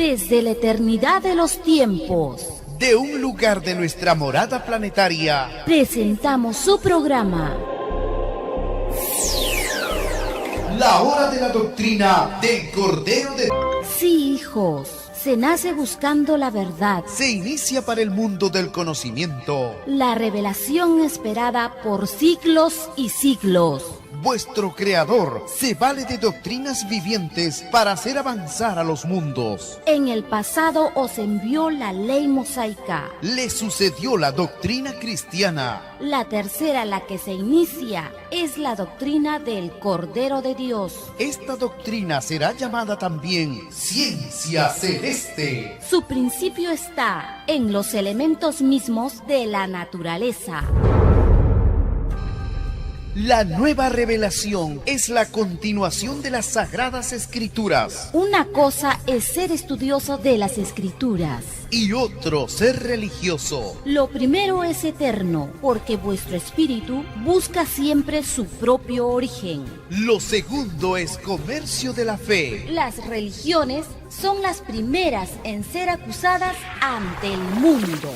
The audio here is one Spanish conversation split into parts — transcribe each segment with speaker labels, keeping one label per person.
Speaker 1: Desde la eternidad de los tiempos,
Speaker 2: de un lugar de nuestra morada planetaria,
Speaker 1: presentamos su programa
Speaker 2: La Hora de la Doctrina del Cordero de...
Speaker 1: Sí, hijos, se nace buscando la verdad,
Speaker 2: Se inicia para el mundo del conocimiento.
Speaker 1: la revelación esperada por siglos y siglos.
Speaker 2: Vuestro Creador se vale de doctrinas vivientes para hacer avanzar a los mundos.
Speaker 1: En el pasado os envió la ley mosaica.
Speaker 2: Le sucedió la doctrina cristiana.
Speaker 1: La tercera, la que se inicia, es la doctrina del Cordero de Dios.
Speaker 2: Esta doctrina será llamada también ciencia celeste.
Speaker 1: Su principio está en los elementos mismos de la naturaleza.
Speaker 2: La nueva revelación es la continuación de las Sagradas Escrituras
Speaker 1: Una cosa es ser estudioso de las Escrituras.
Speaker 2: y otro ser religioso.
Speaker 1: Lo primero es eterno, porque vuestro espíritu busca siempre su propio origen.
Speaker 2: Lo segundo es comercio de la fe.
Speaker 1: Las religiones son las primeras en ser acusadas ante el mundo.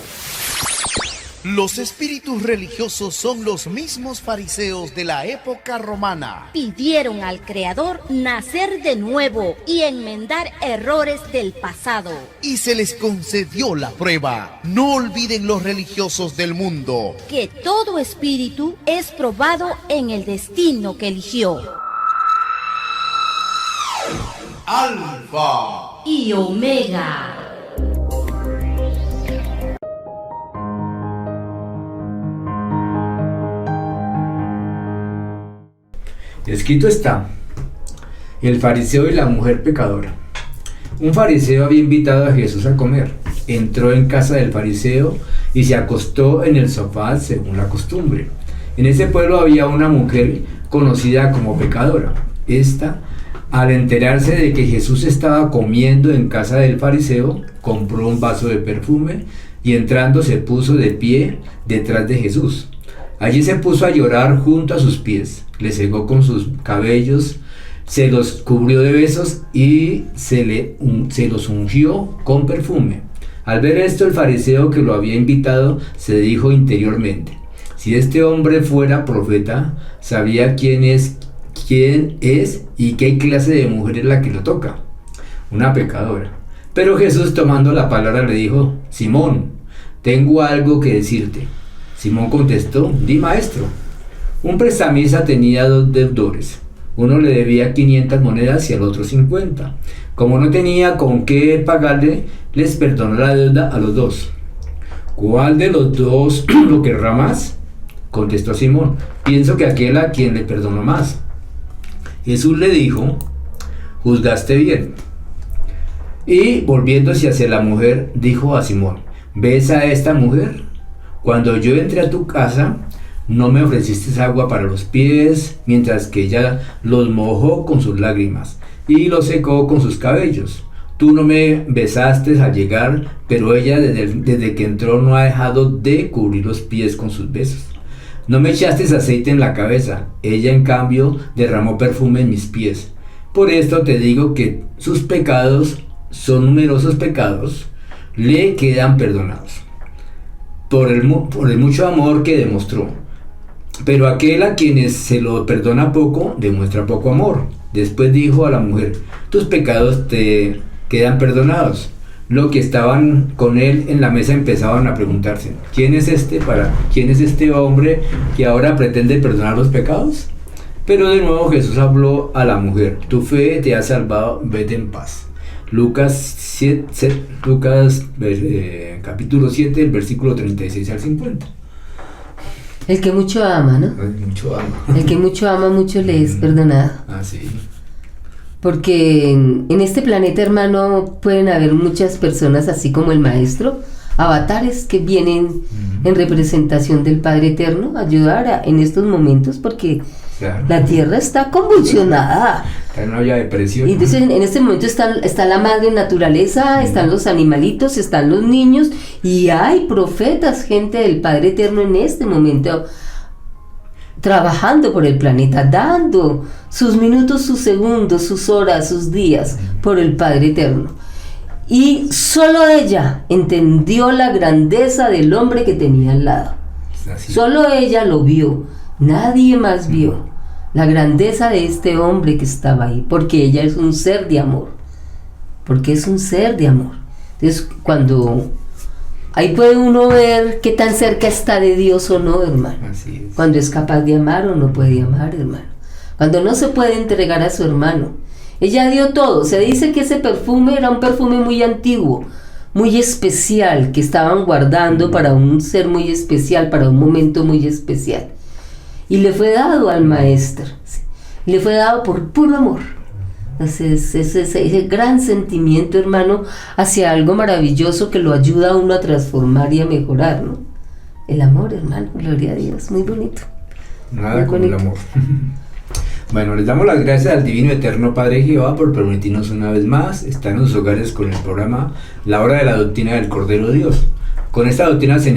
Speaker 2: Los espíritus religiosos son los mismos fariseos de la época romana.
Speaker 1: Pidieron al Creador nacer de nuevo y enmendar errores del pasado.
Speaker 2: Y se les concedió la prueba. No olviden los religiosos del mundo.
Speaker 1: Que todo espíritu es probado en el destino que eligió.
Speaker 2: Alfa
Speaker 1: Y Omega.
Speaker 3: Escrito está: el fariseo y la mujer pecadora. Un fariseo había invitado a Jesús a comer. Entró en casa del fariseo y se acostó en el sofá según la costumbre. En ese pueblo había una mujer conocida como pecadora. Esta, al enterarse de que Jesús estaba comiendo en casa del fariseo, compró un vaso de perfume y entrando se puso de pie detrás de Jesús. Allí se puso a llorar junto a sus pies, le cegó con sus cabellos, se los cubrió de besos y se los ungió con perfume. Al ver esto, el fariseo que lo había invitado se dijo interiormente: si este hombre fuera profeta, sabía quién es y qué clase de mujer es la que lo toca, una pecadora. Pero Jesús, tomando la palabra, le dijo: Simón, tengo algo que decirte. Simón contestó: di, maestro. Un prestamista tenía 2 deudores. Uno le debía 500 monedas y al otro 50. Como no tenía con qué pagarle, les perdonó la deuda a los 2. ¿Cuál de los 2 lo querrá más? Contestó Simón: pienso que aquel a quien le perdonó más. Jesús le dijo: juzgaste bien. Y volviéndose hacia la mujer, dijo a Simón: ¿ves a esta mujer? Cuando yo entré a tu casa, no me ofreciste agua para los pies, mientras que ella los mojó con sus lágrimas y los secó con sus cabellos. Tú no me besaste al llegar, pero ella desde que entró no ha dejado de cubrir los pies con sus besos. No me echaste aceite en la cabeza, ella en cambio derramó perfume en mis pies. Por esto te digo que sus pecados, son numerosos pecados, le quedan perdonados, por el mucho amor que demostró. Pero aquel a quienes se lo perdona poco, demuestra poco amor. Después dijo a la mujer: tus pecados te quedan perdonados. Los que estaban con él en la mesa empezaban a preguntarse: ¿quién es este hombre que ahora pretende perdonar los pecados? Pero de nuevo Jesús habló a la mujer: tu fe te ha salvado, vete en paz. Lucas capítulo 7, el versículo 36 al 50.
Speaker 4: El que mucho ama, ¿no?
Speaker 3: Mucho ama.
Speaker 4: El que mucho ama, mucho le es perdonado.
Speaker 3: Ah, sí.
Speaker 4: Porque en este planeta, hermano, pueden haber muchas personas, así como el maestro, avatares que vienen en representación del Padre Eterno a ayudar en estos momentos, porque
Speaker 3: Claro.
Speaker 4: la tierra está convulsionada.
Speaker 3: Está en una olla de presión.
Speaker 4: Y entonces en este momento está la madre naturaleza, están los animalitos, están los niños, y hay profetas, gente del Padre Eterno en este momento trabajando por el planeta, dando sus minutos, sus segundos, sus horas, sus días por el Padre Eterno. Y solo ella entendió la grandeza del hombre que tenía al lado.
Speaker 3: Así.
Speaker 4: Solo ella lo vio, nadie más vio la grandeza de este hombre que estaba ahí, porque ella es un ser de amor, porque es un ser de amor. Entonces, cuando ahí puede uno ver qué tan cerca está de Dios o no, hermano.
Speaker 3: Así es.
Speaker 4: Cuando es capaz de amar o no puede amar, hermano. Cuando no se puede entregar a su hermano. Ella dio todo. Se dice que ese perfume era un perfume muy antiguo, muy especial, que estaban guardando para un ser muy especial, para un momento muy especial. Y le fue dado al maestro. ¿Sí? Le fue dado por puro amor. Ese gran sentimiento, hermano, hacia algo maravilloso que lo ayuda a uno a transformar y a mejorar, ¿no? El amor, hermano, gloria a Dios, muy bonito.
Speaker 3: Nada
Speaker 4: muy
Speaker 3: como el
Speaker 4: bonito.
Speaker 3: amor. Bueno, les damos las gracias al Divino Eterno Padre Jehová por permitirnos una vez más estar en sus hogares con el programa La Hora de la Doctrina del Cordero de Dios. Con esta doctrina se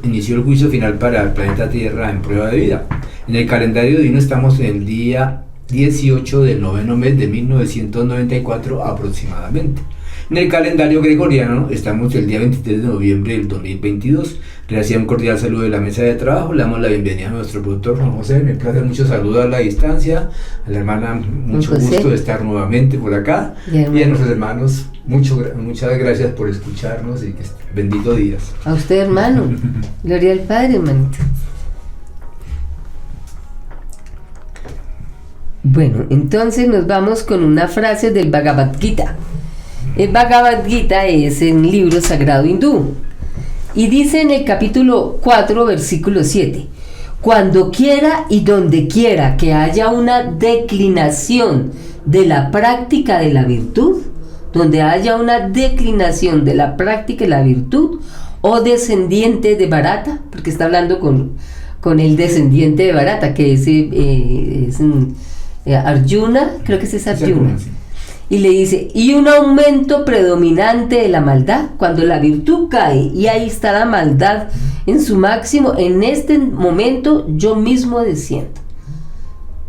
Speaker 3: inició el juicio final para el planeta Tierra en prueba de vida. En el calendario divino estamos en el día 18 del noveno mes de 1994 aproximadamente. En el calendario gregoriano estamos el día 23 de noviembre del 2022. Reciban un cordial saludo de la mesa de trabajo. Le damos la bienvenida a nuestro productor Juan José. Me place mucho saludar a la distancia. A la hermana, mucho gusto de estar nuevamente por acá. Y a nuestros hermanos, muchas gracias por escucharnos y que bendito días.
Speaker 4: A usted, hermano. Gloria al Padre, hermanito. Bueno, entonces nos vamos con una frase del Bhagavad Gita. El Bhagavad Gita es un libro sagrado hindú y dice en el capítulo 4, versículo 7: cuando quiera y donde quiera que haya una declinación de la práctica de la virtud, donde haya una declinación de la práctica de la virtud, o descendiente de Bharata, porque está hablando con el descendiente de Bharata, que es Arjuna, creo que es Arjuna. Y le dice, y un aumento predominante de la maldad, cuando la virtud cae y ahí está la maldad en su máximo, en este momento yo mismo desciendo.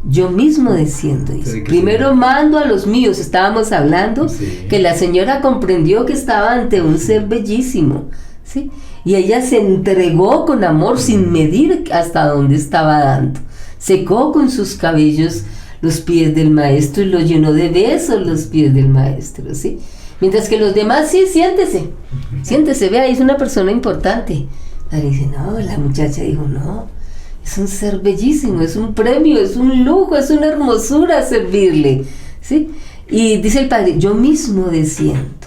Speaker 4: Yo mismo desciendo. Dice. Primero mando a los míos, estábamos hablando, sí, que la señora comprendió que estaba ante un ser bellísimo, ¿sí? Y ella se entregó con amor sin medir hasta dónde estaba dando. Secó con sus cabellos los pies del maestro y lo llenó de besos los pies del maestro, ¿sí? Mientras que los demás, sí, siéntese, vea, es una persona importante. La dice, no, la muchacha dijo, no, es un ser bellísimo, es un premio, es un lujo, es una hermosura servirle, ¿sí? Y dice el padre, yo mismo desciendo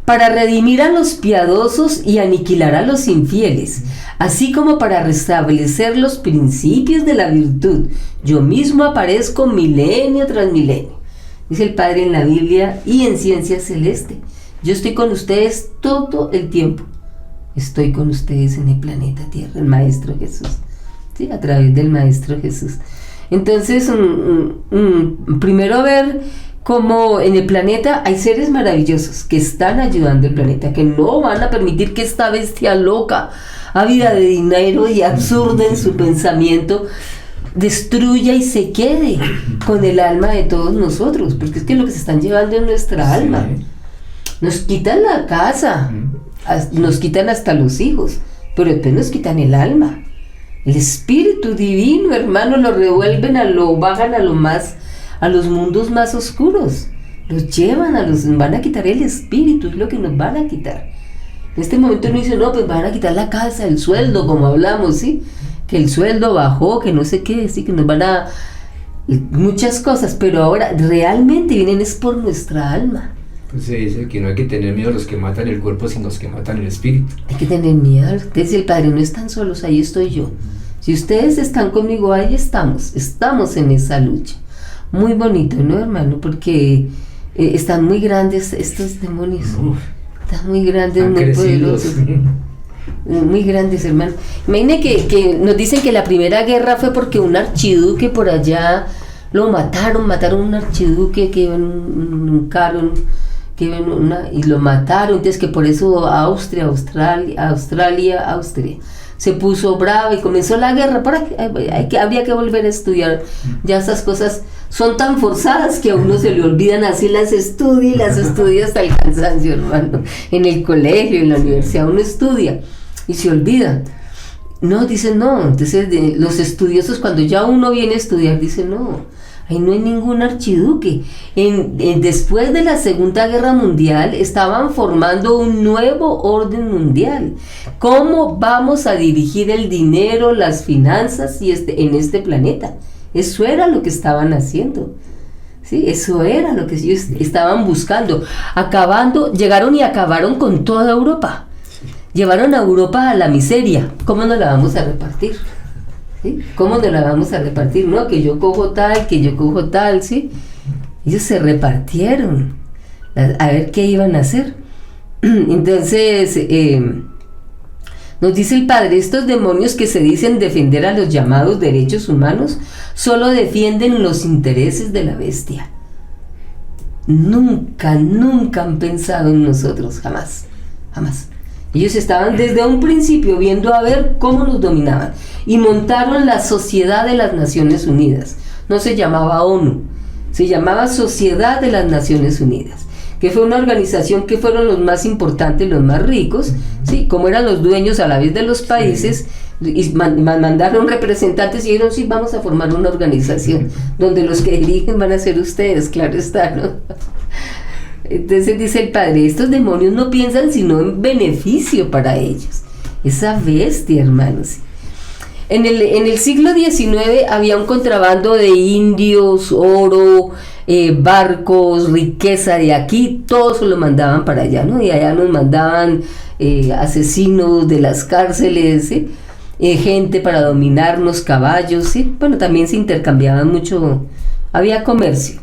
Speaker 4: para redimir a los piadosos y aniquilar a los infieles, así como para restablecer los principios de la virtud. Yo mismo aparezco milenio tras milenio. Dice el Padre en la Biblia y en Ciencia Celeste. Yo estoy con ustedes todo el tiempo. Estoy con ustedes en el planeta Tierra, el Maestro Jesús. ¿Sí? A través del Maestro Jesús. Entonces, primero ver cómo en el planeta hay seres maravillosos que están ayudando al planeta, que no van a permitir que esta bestia loca, ávida de dinero y absurda en su pensamiento, destruya y se quede con el alma de todos nosotros, porque es que lo que se están llevando es nuestra alma. Nos quitan la casa, nos quitan hasta los hijos, pero después nos quitan el alma. El espíritu divino, hermano, lo revuelven bajan a los mundos más oscuros, los llevan van a quitar el espíritu, es lo que nos van a quitar. En este momento uno dice, no, pues van a quitar la casa, el sueldo, como hablamos, ¿sí? Que el sueldo bajó, que no sé qué, sí, que nos van a... muchas cosas, pero ahora realmente vienen es por nuestra alma.
Speaker 3: Pues se dice que no hay que tener miedo a los que matan el cuerpo, sino a los que matan el espíritu.
Speaker 4: Hay que tener miedo. Dice el Padre, no están solos, ahí estoy yo. Si ustedes están conmigo, ahí estamos en esa lucha. Muy bonito, ¿no, hermano? Porque están muy grandes estos demonios. Están muy grandes, muy poderosos. Muy grandes, hermano. Imagine que nos dicen que la primera guerra fue porque un archiduque por allá lo mataron un archiduque que iba en un carro, y lo mataron. Entonces que por eso Austria se puso brava y comenzó la guerra. Habría que volver a estudiar. Ya estas cosas son tan forzadas que a uno se le olvidan, así las estudia hasta el cansancio, hermano. En el colegio, en la universidad, uno estudia y se olvida. No, dicen no. Entonces los estudiosos, cuando ya uno viene a estudiar, dicen no, ahí no hay ningún archiduque. Después de la Segunda Guerra Mundial estaban formando un nuevo orden mundial. ¿Cómo vamos a dirigir el dinero, las finanzas en este planeta? Eso era lo que estaban haciendo. Sí, eso era lo que ellos estaban buscando. Llegaron y acabaron con toda Europa. Llevaron a Europa a la miseria. ¿Cómo nos la vamos a repartir? ¿Sí? ¿Cómo nos la vamos a repartir? No, que yo cojo tal, ¿sí? Ellos se repartieron a ver qué iban a hacer. Entonces, nos dice el padre, estos demonios que se dicen defender a los llamados derechos humanos, solo defienden los intereses de la bestia. Nunca han pensado en nosotros, jamás. Ellos estaban desde un principio viendo a ver cómo nos dominaban y montaron la Sociedad de las Naciones Unidas. No se llamaba ONU, se llamaba Sociedad de las Naciones Unidas, que fue una organización que fueron los más importantes, los más ricos, ¿sí? Como eran los dueños a la vez de los países, y mandaron representantes y dijeron, sí, vamos a formar una organización donde los que dirigen van a ser ustedes, claro está, ¿no? Entonces dice el padre, estos demonios no piensan sino en beneficio para ellos. Esa bestia, hermanos. En el siglo XIX había un contrabando de indios, oro, barcos, riqueza de aquí, todos se lo mandaban para allá, ¿no? Y allá nos mandaban asesinos de las cárceles, ¿sí? Gente para dominarnos, caballos, ¿sí? Bueno, también se intercambiaban mucho, había comercio.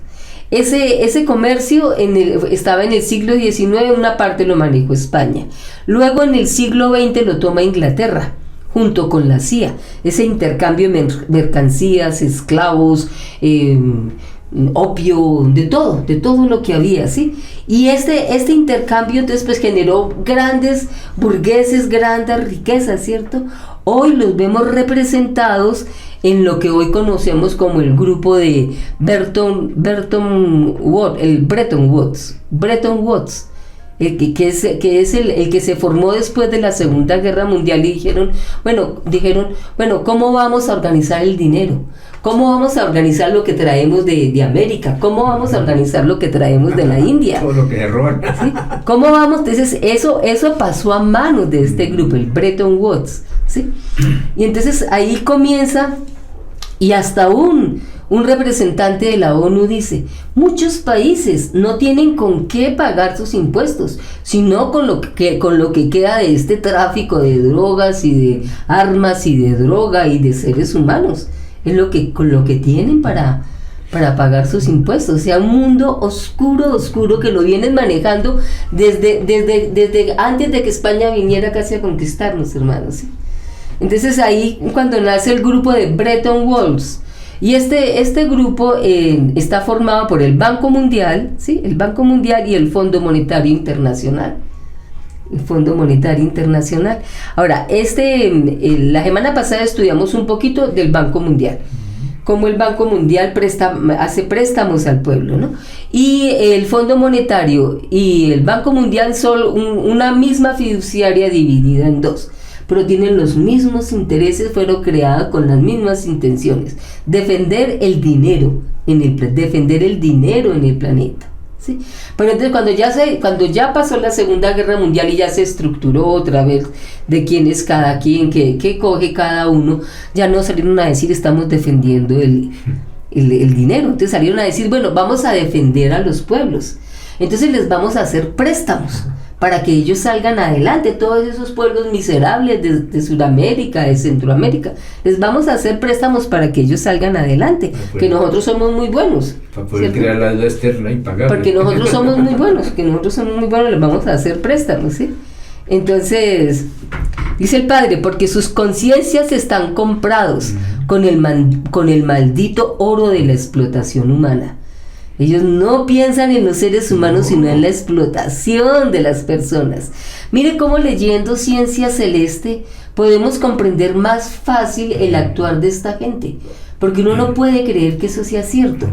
Speaker 4: Ese comercio estaba en el siglo XIX, una parte lo manejó España. Luego en el siglo XX lo toma Inglaterra, junto con la CIA. Ese intercambio de mercancías, esclavos, opio, de todo lo que había, ¿sí? Y este intercambio entonces pues generó grandes burgueses, grandes riquezas, ¿cierto? Hoy los vemos representados en lo que hoy conocemos como el grupo de Bretton Woods, que es el que se formó después de la Segunda Guerra Mundial, y dijeron, ¿cómo vamos a organizar el dinero? ¿Cómo vamos a organizar lo que traemos de América? ¿Cómo vamos a organizar lo que traemos de la India?
Speaker 3: Todo lo que se roban.
Speaker 4: ¿Sí? ¿Cómo vamos? Entonces eso pasó a manos de este grupo, el Bretton Woods, ¿sí? Y entonces ahí comienza, y hasta un representante de la ONU dice, muchos países no tienen con qué pagar sus impuestos, sino con lo que queda de este tráfico de drogas y de armas y de droga y de seres humanos. Es con lo que tienen para pagar sus impuestos. O sea, un mundo oscuro que lo vienen manejando desde antes de que España viniera casi a conquistarnos, hermanos, ¿sí? Entonces ahí cuando nace el grupo de Bretton Woods, y este grupo está formado por el Banco Mundial, ¿sí? El Banco Mundial y el Fondo Monetario Internacional. El Fondo Monetario Internacional. Ahora, la semana pasada estudiamos un poquito del Banco Mundial, cómo el Banco Mundial hace préstamos al pueblo, ¿no? Y el Fondo Monetario y el Banco Mundial son una misma fiduciaria dividida en dos, pero tienen los mismos intereses, fueron creadas con las mismas intenciones: defender el dinero en el planeta, ¿sí? Pero entonces cuando ya pasó la Segunda Guerra Mundial y ya se estructuró otra vez de quién es cada quien, qué coge cada uno, ya no salieron a decir estamos defendiendo el dinero. Entonces salieron a decir, bueno, vamos a defender a los pueblos, entonces les vamos a hacer préstamos para que ellos salgan adelante, todos esos pueblos miserables de Sudamérica, de Centroamérica, les vamos a hacer préstamos para que ellos salgan adelante, que nosotros somos muy buenos.
Speaker 3: Para poder
Speaker 4: ¿cierto?
Speaker 3: crear la deuda externa impagable.
Speaker 4: Porque nosotros somos muy buenos, les vamos a hacer préstamos, ¿sí? Entonces, dice el padre, porque sus conciencias están comprados con el maldito oro de la explotación humana. Ellos no piensan en los seres humanos, sino en la explotación de las personas. Mire cómo leyendo Ciencia Celeste podemos comprender más fácil el actuar de esta gente, porque uno no puede creer que eso sea cierto.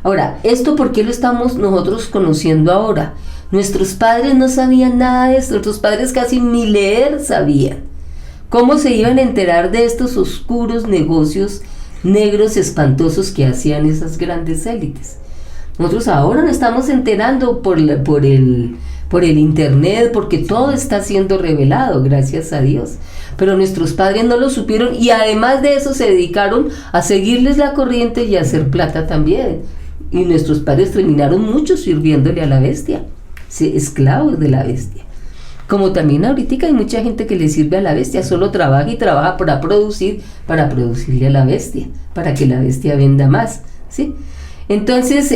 Speaker 4: Ahora, ¿esto por qué lo estamos nosotros conociendo ahora? Nuestros padres no sabían nada de esto, nuestros padres casi ni leer sabían. ¿Cómo se iban a enterar de estos oscuros negocios negros espantosos que hacían esas grandes élites? Nosotros ahora nos estamos enterando por el internet, porque todo está siendo revelado, gracias a Dios. Pero nuestros padres no lo supieron y además de eso se dedicaron a seguirles la corriente y a hacer plata también. Y nuestros padres terminaron muchos sirviéndole a la bestia, esclavos de la bestia. Como también ahorita hay mucha gente que le sirve a la bestia, solo trabaja y trabaja para producirle a la bestia, para que la bestia venda más, ¿sí? Entonces,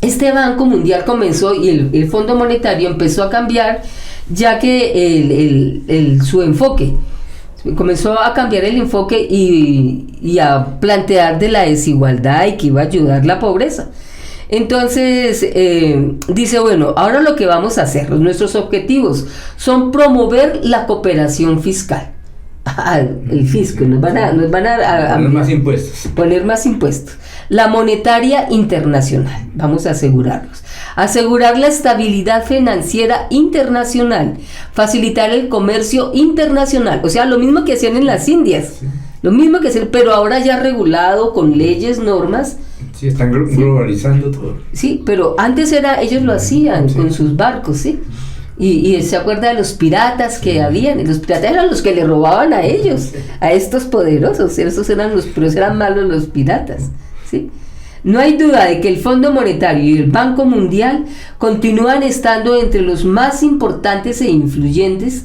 Speaker 4: este Banco Mundial comenzó y el Fondo Monetario empezó a cambiar, ya que su enfoque comenzó a cambiar el enfoque y a plantear de la desigualdad y que iba a ayudar la pobreza. Entonces dice, bueno, ahora lo que vamos a hacer, nuestros objetivos son promover la cooperación fiscal. El fisco, nos van a
Speaker 3: poner más impuestos.
Speaker 4: Poner más impuestos. La monetaria internacional, vamos a asegurarlos. Asegurar la estabilidad financiera internacional, facilitar el comercio internacional, o sea, lo mismo que hacían en las Indias, sí. Lo mismo que hacían, pero ahora ya regulado con leyes, normas.
Speaker 3: Sí, están globalizando todo.
Speaker 4: Sí, pero antes ellos lo hacían con sus barcos, ¿sí? Y se acuerda de los piratas que habían, y los piratas eran los que le robaban a ellos, a estos poderosos, pero eran malos los piratas, ¿sí? No hay duda de que el Fondo Monetario y el Banco Mundial continúan estando entre los más importantes e influyentes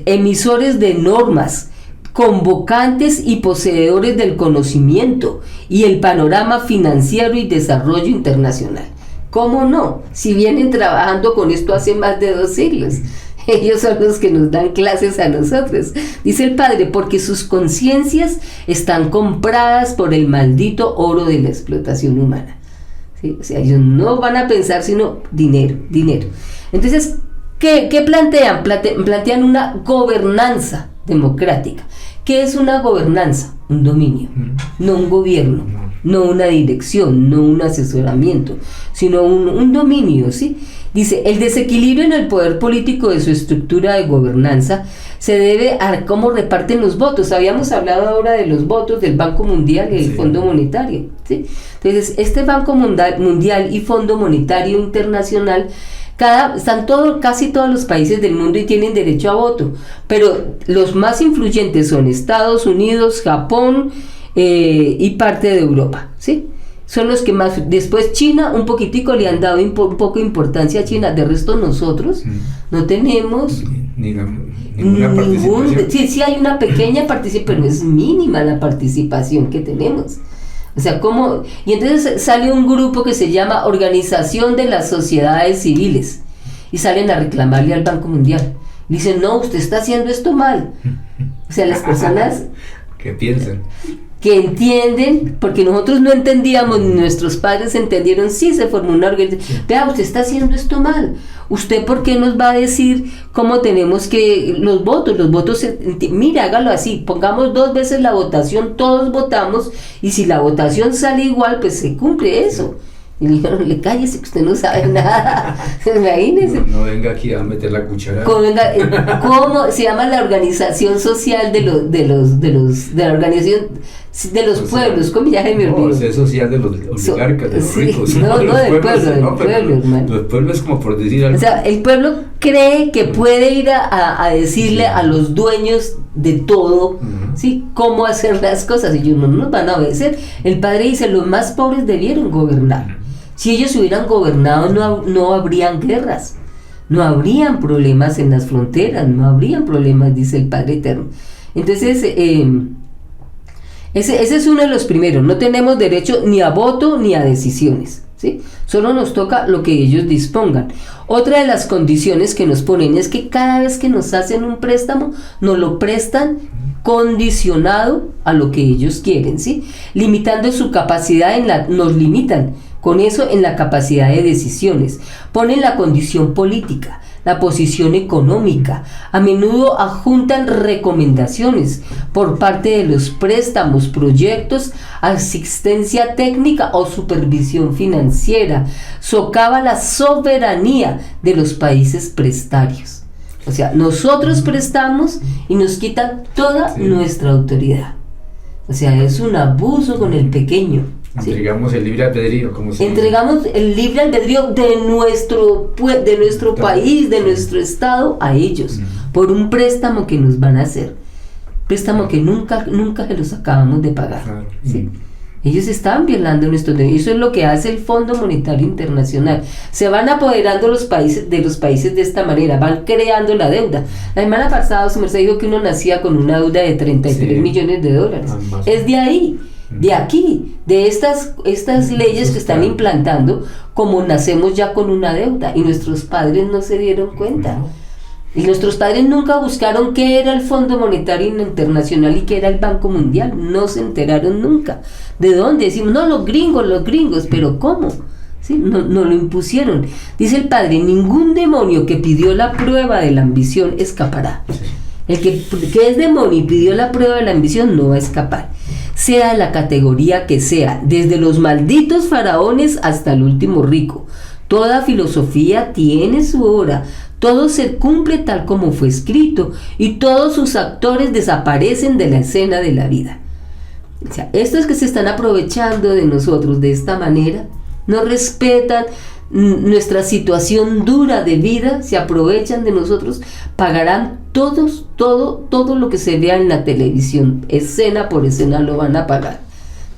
Speaker 4: emisores de normas, convocantes y poseedores del conocimiento y el panorama financiero y desarrollo internacional. ¿Cómo no? Si vienen trabajando con esto hace más de 2 siglos. Ellos son los que nos dan clases a nosotros. Dice el padre, porque sus conciencias están compradas por el maldito oro de la explotación humana. ¿Sí? O sea, ellos no van a pensar sino dinero. Entonces, ¿qué plantean? Plantean una gobernanza democrática. ¿Qué es una gobernanza? Un dominio, no un gobierno, no una dirección, no un asesoramiento, sino un dominio, ¿sí? Dice, el desequilibrio en el poder político de su estructura de gobernanza se debe a cómo reparten los votos. Habíamos hablado ahora de los votos del Banco Mundial y del Fondo Monetario, ¿sí? Entonces, este Banco Mundial y Fondo Monetario Internacional están casi todos los países del mundo y tienen derecho a voto, pero los más influyentes son Estados Unidos, Japón y parte de Europa, ¿sí? Son los que más, después China un poquitico le han dado un poco de importancia a China, de resto nosotros no tenemos
Speaker 3: ninguna participación.
Speaker 4: Sí hay una pequeña participación, pero es mínima la participación que tenemos. O sea, ¿cómo? Y entonces sale un grupo que se llama Organización de las Sociedades Civiles y salen a reclamarle al Banco Mundial. Dicen, no, usted está haciendo esto mal. O sea, las personas
Speaker 3: que piensan,
Speaker 4: que entienden, porque nosotros no entendíamos, ni nuestros padres entendieron, sí se formó una organización. Vea, usted está haciendo esto mal. ¿Usted por qué nos va a decir cómo tenemos que los votos, mire, hágalo así, pongamos 2 veces la votación, todos votamos, y si la votación sale igual, pues se cumple eso. Y le dijeron, cállese que usted no sabe nada. Imagínese.
Speaker 3: No venga aquí a meter la cuchara.
Speaker 4: ¿Cómo se llama la organización social de la organización de los pueblos? ¿Cómo ya se me olvidó?
Speaker 3: No, es social de los oligarcas, de los ricos.
Speaker 4: No, del pueblo, hermano.
Speaker 3: Los pueblos es como por decir algo.
Speaker 4: O sea, el pueblo cree que puede ir a decirle a los dueños de todo, ¿sí? Cómo hacer las cosas, y ellos no nos van a obedecer. El padre dice, los más pobres debieron gobernar. Si ellos hubieran gobernado, no habrían guerras, no habrían problemas en las fronteras, no habrían problemas, dice el Padre Eterno. Entonces, ese es uno de los primeros. No tenemos derecho ni a voto ni a decisiones, ¿sí? Solo nos toca lo que ellos dispongan. Otra de las condiciones que nos ponen es que cada vez que nos hacen un préstamo, nos lo prestan condicionado a lo que ellos quieren, ¿sí? Limitando su capacidad, nos limitan con eso en la capacidad de decisiones. Ponen la condición política. la posición económica. A menudo adjuntan recomendaciones por parte de los préstamos, proyectos, asistencia técnica o supervisión financiera. Socava la soberanía de los países prestarios. O sea, nosotros prestamos y nos quitan toda nuestra autoridad. O sea, es un abuso con el pequeño. ¿Sí?
Speaker 3: Entregamos el libre albedrío, como se
Speaker 4: Entregamos el libre albedrío de nuestro país, de nuestro estado a ellos, por un préstamo que nos van a hacer. Préstamo que nunca se los acabamos de pagar.
Speaker 3: Claro.
Speaker 4: ¿Sí? Ellos están violando nuestros derechos. Eso es lo que hace el Fondo Monetario Internacional. Se van apoderando los países de esta manera, van creando la deuda. La semana pasada su merced dijo que uno nacía con una deuda de 33 millones de dólares. Es de ahí, de aquí, de estas leyes que están implantando, como nacemos ya con una deuda y nuestros padres no se dieron cuenta. Y nuestros padres nunca buscaron qué era el Fondo Monetario Internacional y qué era el Banco Mundial. No se enteraron nunca. ¿De dónde? Decimos, no, los gringos, pero ¿cómo? ¿Sí? No lo impusieron. Dice el padre, ningún demonio que pidió la prueba de la ambición escapará. El que es demonio y pidió la prueba de la ambición no va a escapar. Sea la categoría que sea, desde los malditos faraones hasta el último rico. Toda filosofía tiene su hora. Todo se cumple tal como fue escrito y todos sus actores desaparecen de la escena de la vida. O sea, estos que se están aprovechando de nosotros de esta manera, no respetan nuestra situación dura de vida, se aprovechan de nosotros, pagarán todo lo que se vea en la televisión, escena por escena lo van a pagar.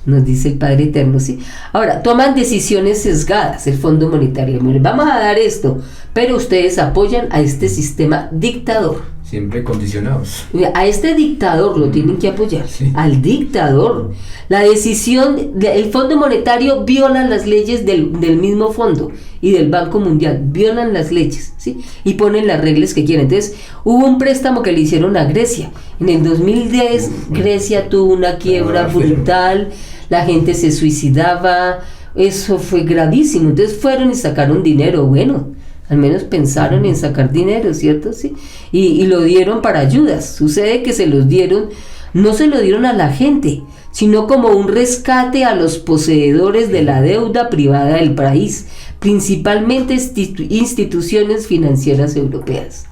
Speaker 4: Nos dice el Padre Eterno, ¿sí? Ahora, toman decisiones sesgadas el Fondo Monetario. Vamos a dar esto, pero ustedes apoyan a este sistema dictador.
Speaker 3: Siempre condicionados.
Speaker 4: A este dictador lo tienen que apoyar,
Speaker 3: sí.
Speaker 4: Al dictador. La decisión del Fondo Monetario viola las leyes del mismo fondo y del Banco Mundial, violan las leyes, ¿sí? Y ponen las reglas que quieren. Entonces, hubo un préstamo que le hicieron a Grecia. En el 2010, Grecia tuvo una quiebra brutal, la gente se suicidaba, eso fue gravísimo. Entonces fueron y sacaron dinero, bueno, al menos pensaron en sacar dinero, ¿cierto? Sí. Y lo dieron para ayudas. Sucede que se los dieron, no se lo dieron a la gente, sino como un rescate a los poseedores de la deuda privada del país, principalmente instituciones financieras europeas.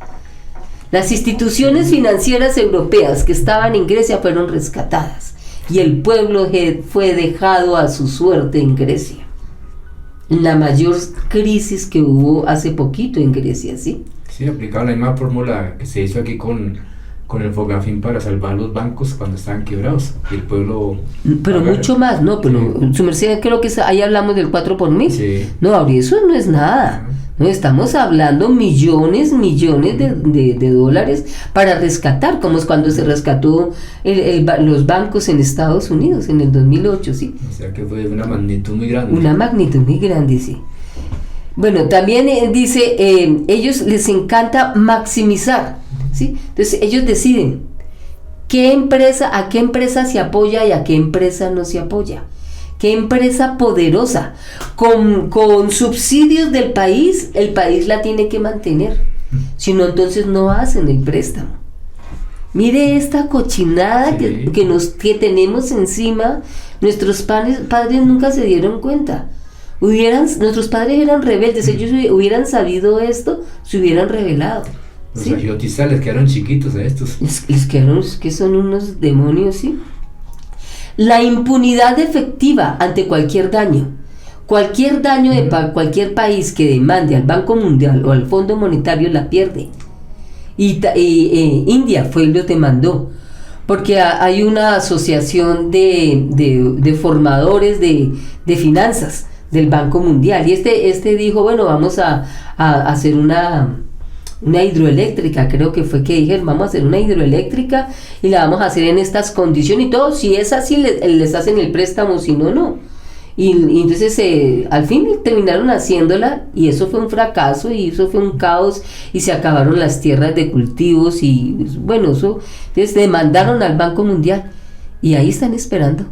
Speaker 4: Las instituciones financieras europeas que estaban en Grecia fueron rescatadas y el pueblo fue dejado a su suerte en Grecia. La mayor crisis que hubo hace poquito en Grecia, ¿sí?
Speaker 3: Sí, aplicaba la misma fórmula que se hizo aquí con el Fogafín para salvar los bancos cuando estaban quebrados y el pueblo...
Speaker 4: Pero mucho más, ¿no? Pero sí. Su merced, creo que ahí hablamos del 4 por mil.
Speaker 3: Sí.
Speaker 4: No, ahora eso no es nada. No, estamos hablando millones de dólares para rescatar, como es cuando se rescató los bancos en Estados Unidos en el 2008, ¿sí?
Speaker 3: O sea que fue una magnitud muy grande.
Speaker 4: Una magnitud muy grande, sí. Bueno, también dice, ellos les encanta maximizar, ¿sí? Entonces ellos deciden a qué empresa se apoya y a qué empresa no se apoya. ¿Qué empresa poderosa? Con subsidios del país, el país la tiene que mantener. Si no, entonces no hacen el préstamo. Mire esta cochinada
Speaker 3: sí.
Speaker 4: que tenemos encima. Nuestros padres nunca se dieron cuenta. Nuestros padres eran rebeldes. Ellos hubieran sabido esto, se hubieran rebelado.
Speaker 3: Los agiotistas les quedaron chiquitos a estos.
Speaker 4: Les quedaron, que son unos demonios, ¿sí? La impunidad efectiva ante cualquier daño. Cualquier daño de cualquier país que demande al Banco Mundial o al Fondo Monetario la pierde. India fue y lo demandó. Porque hay una asociación de formadores de finanzas del Banco Mundial. Y este dijo, bueno, vamos a hacer una hidroeléctrica, creo que fue que dijeron, vamos a hacer una hidroeléctrica y la vamos a hacer en estas condiciones y todo, si es así les hacen el préstamo, si no, no. Y entonces al fin terminaron haciéndola y eso fue un fracaso y eso fue un caos y se acabaron las tierras de cultivos y bueno, entonces demandaron al Banco Mundial y ahí están esperando.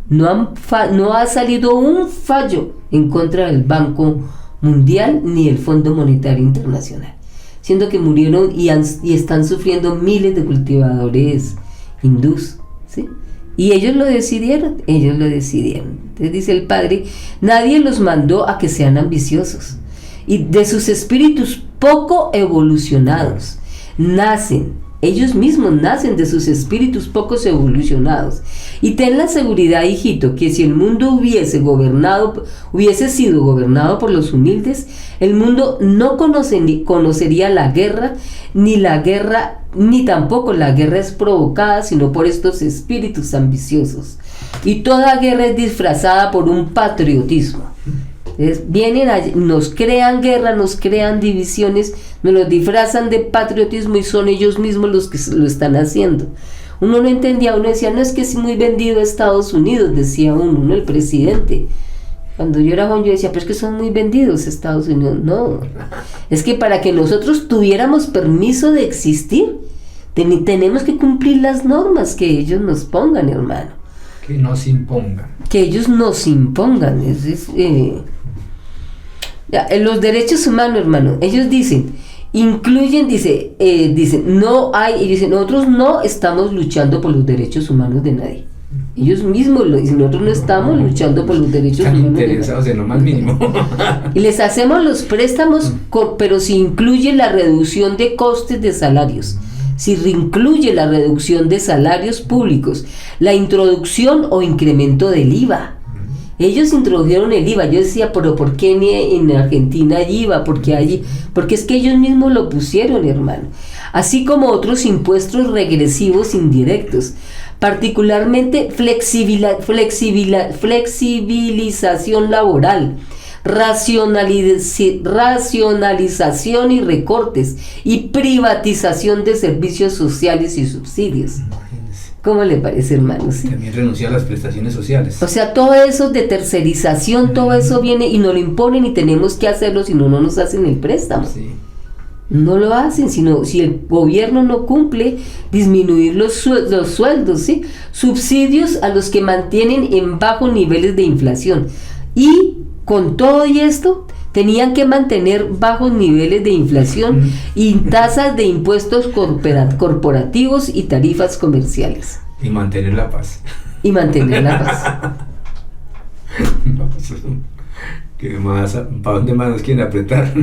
Speaker 4: No ha salido un fallo en contra del Banco Mundial ni el Fondo Monetario Internacional. siendo que murieron y están sufriendo miles de cultivadores hindús, ¿sí? Y ellos lo decidieron. Entonces dice el Padre, nadie los mandó a que sean ambiciosos, y de sus espíritus poco evolucionados ellos mismos nacen de sus espíritus pocos evolucionados. Y ten la seguridad, hijito, que si el mundo hubiese sido gobernado por los humildes, el mundo no conocería la guerra, ni tampoco la guerra es provocada, sino por estos espíritus ambiciosos. Y toda guerra es disfrazada por un patriotismo. Vienen nos crean guerra, nos crean divisiones, nos los disfrazan de patriotismo y son ellos mismos los que lo están haciendo. Uno no entendía, uno decía, no, es que es muy vendido a Estados Unidos, decía uno, el presidente. Cuando yo era joven yo decía, pero es que son muy vendidos Estados Unidos. No, es que para que nosotros tuviéramos permiso de existir, tenemos que cumplir las normas que ellos nos pongan, hermano.
Speaker 3: Que nos impongan.
Speaker 4: Que ellos nos impongan. Los derechos humanos, hermano, ellos dicen, no hay, ellos dicen, nosotros no estamos luchando por los derechos humanos de nadie. Ellos mismos lo dicen, nosotros no estamos luchando por los derechos
Speaker 3: Están
Speaker 4: humanos.
Speaker 3: interesados en lo más mínimo.
Speaker 4: Y les hacemos los préstamos, pero si incluye la reducción de costes de salarios, si incluye la reducción de salarios públicos, la introducción o incremento del IVA. Ellos introdujeron el IVA. Yo decía, pero ¿por qué en Argentina hay IVA? Porque es que ellos mismos lo pusieron, hermano. Así como otros impuestos regresivos indirectos, particularmente flexibilización laboral, racionalización y recortes, y privatización de servicios sociales y subsidios. ¿Cómo le parece, hermano? ¿Sí?
Speaker 3: También renunciar a las prestaciones sociales.
Speaker 4: O sea, todo eso de tercerización, todo eso viene y nos lo imponen y tenemos que hacerlo, si no nos hacen el préstamo.
Speaker 3: Sí.
Speaker 4: No lo hacen, sino si el gobierno no cumple, disminuir los sueldos, ¿sí? Subsidios a los que mantienen en bajos niveles de inflación. Y con todo y esto, tenían que mantener bajos niveles de inflación y tasas de impuestos corporativos y tarifas comerciales.
Speaker 3: Y mantener la paz. ¿Qué más? ¿Para dónde más nos quieren apretar?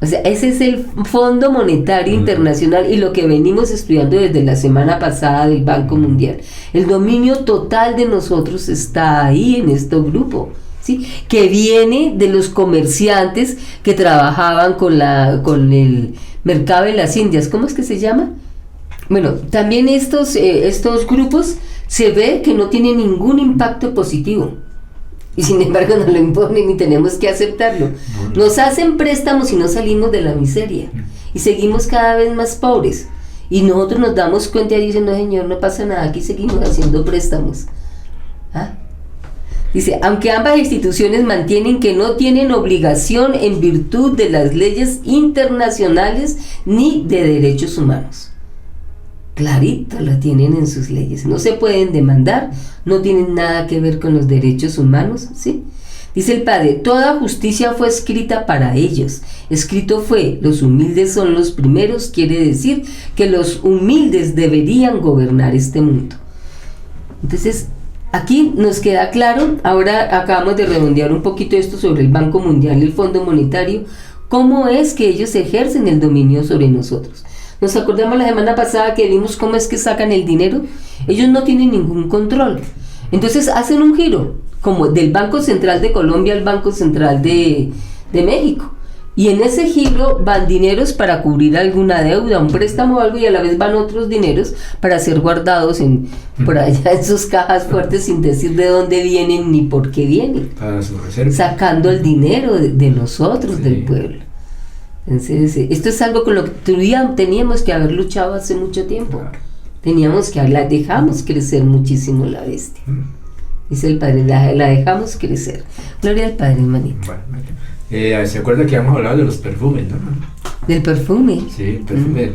Speaker 4: O sea, ese es el Fondo Monetario Internacional y lo que venimos estudiando desde la semana pasada del Banco Mundial. El dominio total de nosotros está ahí en este grupo, ¿sí? Que viene de los comerciantes que trabajaban con el mercado de las Indias. ¿Cómo es que se llama? Bueno, también estos grupos se ve que no tienen ningún impacto positivo. Y sin embargo nos lo imponen y tenemos que aceptarlo. Nos hacen préstamos y no salimos de la miseria. Y seguimos cada vez más pobres. Y nosotros nos damos cuenta y dicen, no señor, no pasa nada, aquí seguimos haciendo préstamos. ¿Ah? Dice, aunque ambas instituciones mantienen que no tienen obligación en virtud de las leyes internacionales ni de derechos humanos. Clarito lo tienen en sus leyes, no se pueden demandar, no tienen nada que ver con los derechos humanos, ¿sí? Dice el Padre, toda justicia fue escrita para ellos, escrito fue, los humildes son los primeros, quiere decir que los humildes deberían gobernar este mundo. Entonces, aquí nos queda claro, ahora acabamos de redondear un poquito esto sobre el Banco Mundial y el Fondo Monetario, cómo es que ellos ejercen el dominio sobre nosotros. Nos acordamos la semana pasada que vimos cómo es que sacan el dinero. Ellos no tienen ningún control. Entonces hacen un giro, como del Banco Central de Colombia al Banco Central de México. Y en ese giro van dineros para cubrir alguna deuda, un préstamo o algo, y a la vez van otros dineros para ser guardados por allá en sus cajas fuertes sin decir de dónde vienen ni por qué vienen.
Speaker 3: Para su reserva.
Speaker 4: Sacando el dinero de nosotros, sí, del pueblo. Entonces, esto es algo con lo que teníamos que haber luchado hace mucho tiempo. Claro. Dejamos crecer muchísimo la bestia. Dice el Padre, la dejamos crecer. Gloria al Padre, hermanito.
Speaker 3: Bueno, ¿se acuerda que habíamos hablado de los perfumes, no?
Speaker 4: ¿Del perfume?
Speaker 3: Sí, el perfume.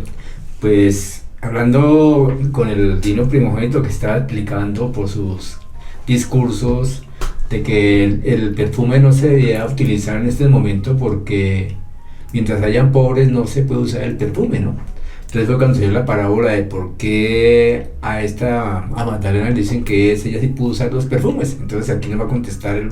Speaker 3: Pues, hablando con el Dino Primogénito que estaba explicando por sus discursos de que el perfume no se debía utilizar en este momento porque mientras hayan pobres no se puede usar el perfume, ¿no? Entonces fue cuando se dio la parábola de por qué a Magdalena le dicen que ella sí pudo usar los perfumes. Entonces aquí nos va a contestar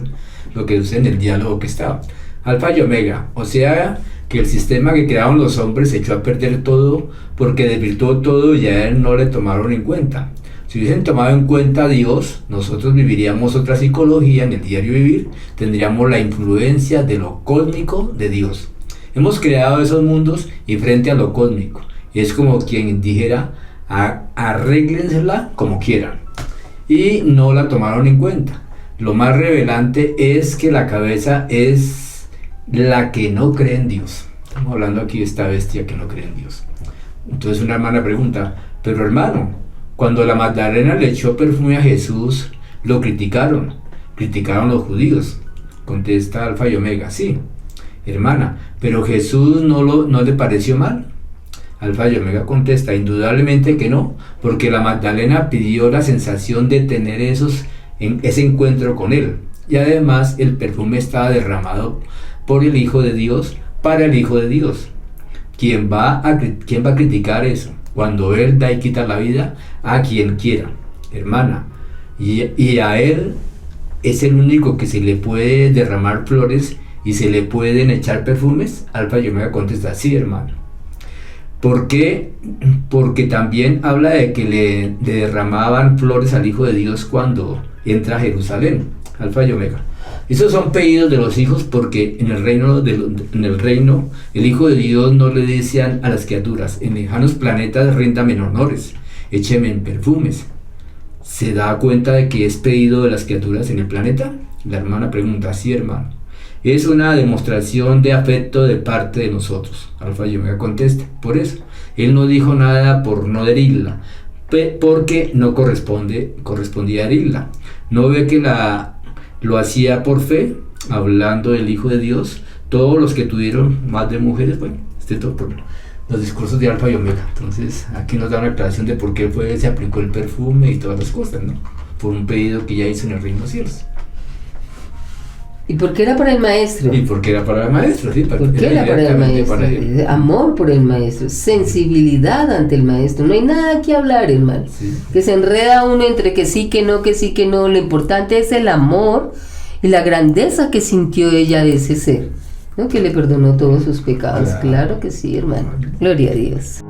Speaker 3: lo que dice en el diálogo que estaba. Alfa y Omega, o sea que el sistema que crearon los hombres se echó a perder todo porque desvirtuó todo y a él no le tomaron en cuenta. Si hubiesen tomado en cuenta a Dios, nosotros viviríamos otra psicología en el diario vivir, tendríamos la influencia de lo cósmico de Dios. Hemos creado esos mundos y frente a lo cósmico. Es como quien dijera, arréglensela como quieran. Y no la tomaron en cuenta. Lo más revelante es que la cabeza es la que no cree en Dios. Estamos hablando aquí de esta bestia que no cree en Dios. Entonces una hermana pregunta, pero hermano, cuando la Magdalena le echó perfume a Jesús, lo criticaron los judíos. Contesta Alfa y Omega, sí, hermana, pero Jesús no le pareció mal. Alfa y Omega contesta, indudablemente que no, porque la Magdalena pidió la sensación de tener ese encuentro con él, y además el perfume estaba derramado por el Hijo de Dios, para el Hijo de Dios. ¿Quién va a criticar eso? Cuando él da y quita la vida a quien quiera, hermana, y a él es el único que se le puede derramar flores y se le pueden echar perfumes. Alfa y Omega contesta, sí, hermano. ¿Por qué? Porque también habla de que le derramaban flores al Hijo de Dios cuando entra a Jerusalén. Alfa y Omega. Esos son pedidos de los hijos porque en el reino el Hijo de Dios no le dice a las criaturas, en lejanos planetas ríndame honores, écheme en perfumes. ¿Se da cuenta de que es pedido de las criaturas en el planeta? La hermana pregunta, sí, hermano. Es una demostración de afecto de parte de nosotros. Alfa y Omega contesta, por eso. Él no dijo nada por no herirla, porque no correspondía a herirla. No ve que lo hacía por fe, hablando del Hijo de Dios. Todos los que tuvieron más de mujeres, bueno, todo por los discursos de Alfa y Omega. Entonces aquí nos da una aclaración de por qué se aplicó el perfume y todas las cosas, ¿no? Por un pedido que ya hizo en el reino de los cielos.
Speaker 4: ¿Y por qué era para el maestro?
Speaker 3: Y porque era para el maestro, sí.
Speaker 4: ¿Por qué era para el maestro? Amor por el maestro, sensibilidad ante el maestro. No hay nada que hablar, hermano. Sí. Que se enreda uno entre que sí, que no, que sí, que no. Lo importante es el amor y la grandeza que sintió ella de ese ser, ¿no? Que le perdonó todos sus pecados. Claro que sí, hermano. Gloria a Dios.